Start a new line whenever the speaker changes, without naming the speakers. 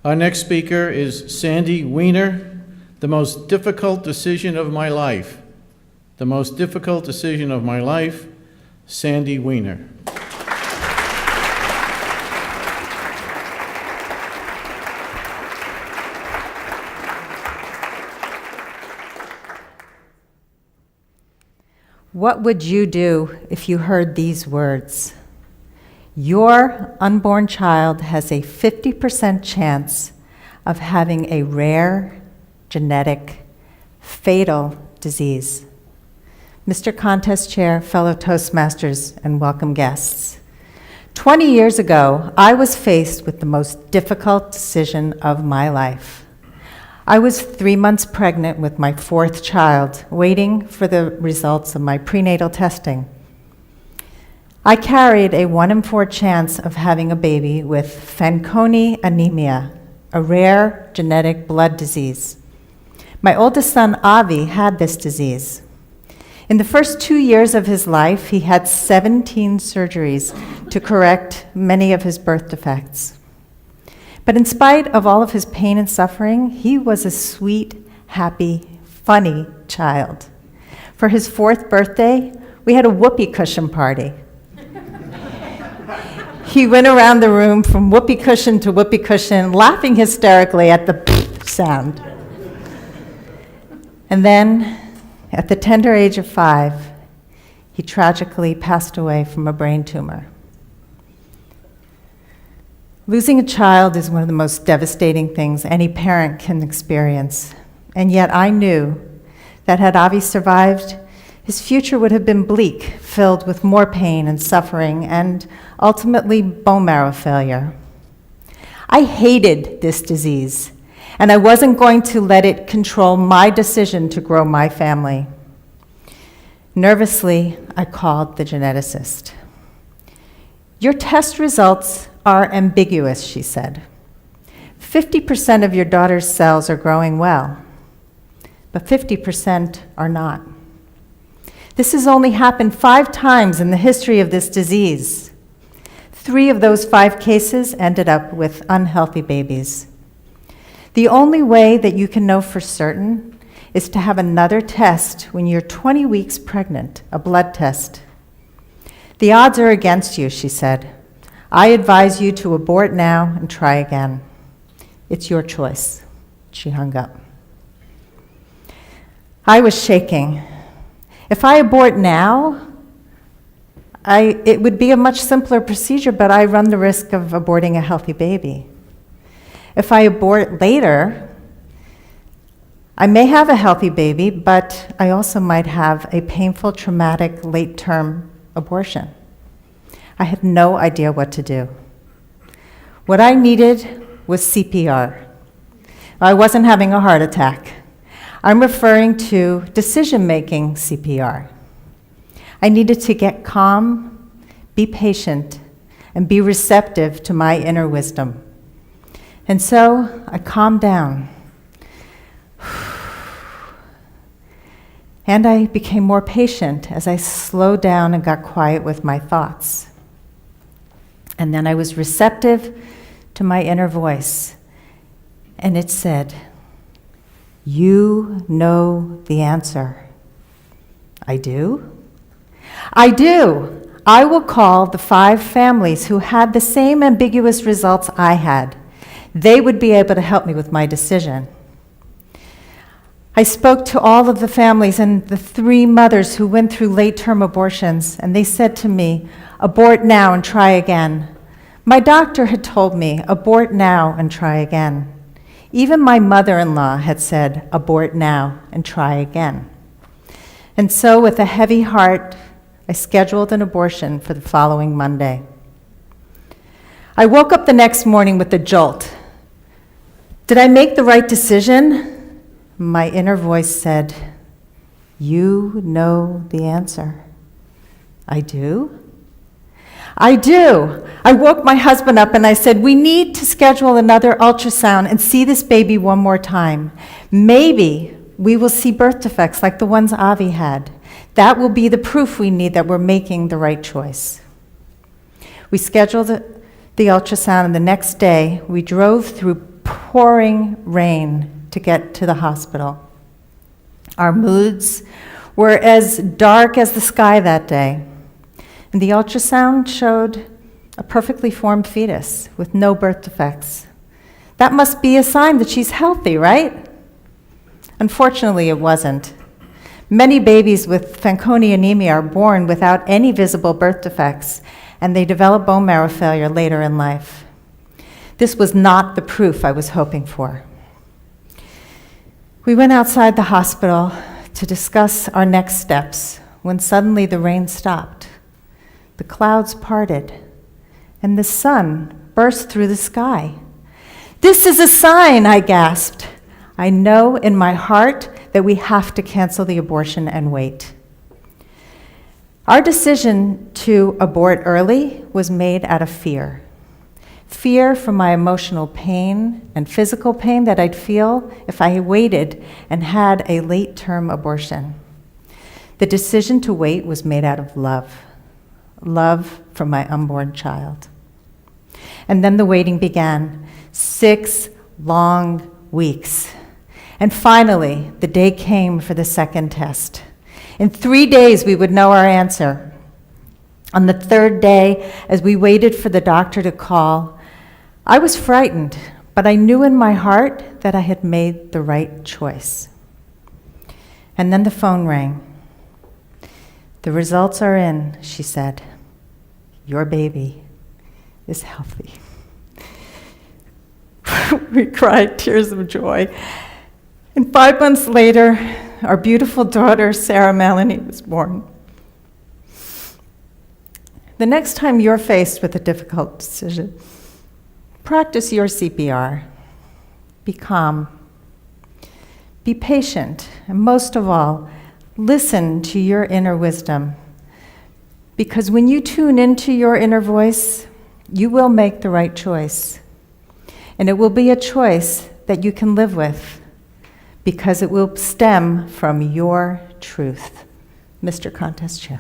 Our next speaker is Sandy Weiner. The most difficult decision of my life. The most difficult decision of my life, Sandy Weiner.
What would you do if you heard these words? Your unborn child has a 50% chance of having a rare, genetic, fatal disease. Mr. Contest Chair, fellow Toastmasters, and welcome guests. 20 years ago, I was faced with the most difficult decision of my life. I was 3 months pregnant with my 4th child, waiting for the results of my prenatal testing. I carried a 1 in 4 chance of having a baby with Fanconi anemia, a rare genetic blood disease. My oldest son, Avi, had this disease. In the first 2 years of his life, he had 17 surgeries to correct many of his birth defects. But in spite of all of his pain and suffering, he was a sweet, happy, funny child. For his 4th birthday, we had a whoopee cushion party. He went around the room from whoopee cushion to whoopee cushion, laughing hysterically at the sound. And then, at the tender age of 5, he tragically passed away from a brain tumor. Losing a child is one of the most devastating things any parent can experience. And yet I knew that had Avi survived, his future would have been bleak, filled with more pain and suffering, and ultimately bone marrow failure. I hated this disease, and I wasn't going to let it control my decision to grow my family. Nervously, I called the geneticist. Your test results are ambiguous, she said. 50% of your daughter's cells are growing well, but 50% are not. This has only happened 5 times in the history of this disease. 3 of those 5 cases ended up with unhealthy babies. The only way that you can know for certain is to have another test when you're 20 weeks pregnant, a blood test. The odds are against you, she said. I advise you to abort now and try again. It's your choice. She hung up. I was shaking. If I abort now, it would be a much simpler procedure, but I run the risk of aborting a healthy baby. If I abort later, I may have a healthy baby, but I also might have a painful, traumatic, late-term abortion. I had no idea what to do. What I needed was CPR. I wasn't having a heart attack. I'm referring to decision-making CPR. I needed to get calm, be patient, and be receptive to my inner wisdom. And so I calmed down. And I became more patient as I slowed down and got quiet with my thoughts. And then I was receptive to my inner voice. And it said, "You know the answer." I do? I do. I will call the 5 families who had the same ambiguous results I had. They would be able to help me with my decision. I spoke to all of the families and the 3 mothers who went through late-term abortions, and they said to me, "Abort now and try again." My doctor had told me, "Abort now and try again." Even my mother-in-law had said, "Abort now and try again." And so with a heavy heart, I scheduled an abortion for the following Monday. I woke up the next morning with a jolt. Did I make the right decision? My inner voice said, "You know the answer." I do? I do. I woke my husband up and I said, "We need to schedule another ultrasound and see this baby one more time. Maybe we will see birth defects like the ones Avi had. That will be the proof we need that we're making the right choice." We scheduled the ultrasound, and the next day we drove through pouring rain to get to the hospital. Our moods were as dark as the sky that day, and the ultrasound showed a perfectly formed fetus with no birth defects. That must be a sign that she's healthy, right? Unfortunately, it wasn't. Many babies with Fanconi anemia are born without any visible birth defects, and they develop bone marrow failure later in life. This was not the proof I was hoping for. We went outside the hospital to discuss our next steps when suddenly the rain stopped. The clouds parted, and the sun burst through the sky. "This is a sign," I gasped. I know in my heart that we have to cancel the abortion and wait. Our decision to abort early was made out of fear. Fear for my emotional pain and physical pain that I'd feel if I waited and had a late-term abortion. The decision to wait was made out of love. Love for my unborn child. And then the waiting began. 6 long weeks. And finally, the day came for the second test. In 3 days, we would know our answer. On the third day, as we waited for the doctor to call, I was frightened, but I knew in my heart that I had made the right choice. And then the phone rang. "The results are in," she said. "Your baby is healthy." We cried tears of joy. And 5 months later, our beautiful daughter, Sarah Melanie, was born. The next time you're faced with a difficult decision, practice your CPR. Be calm. Be patient. And most of all, listen to your inner wisdom. Because when you tune into your inner voice, you will make the right choice. And it will be a choice that you can live with, because it will stem from your truth. Mr. Contest Chair.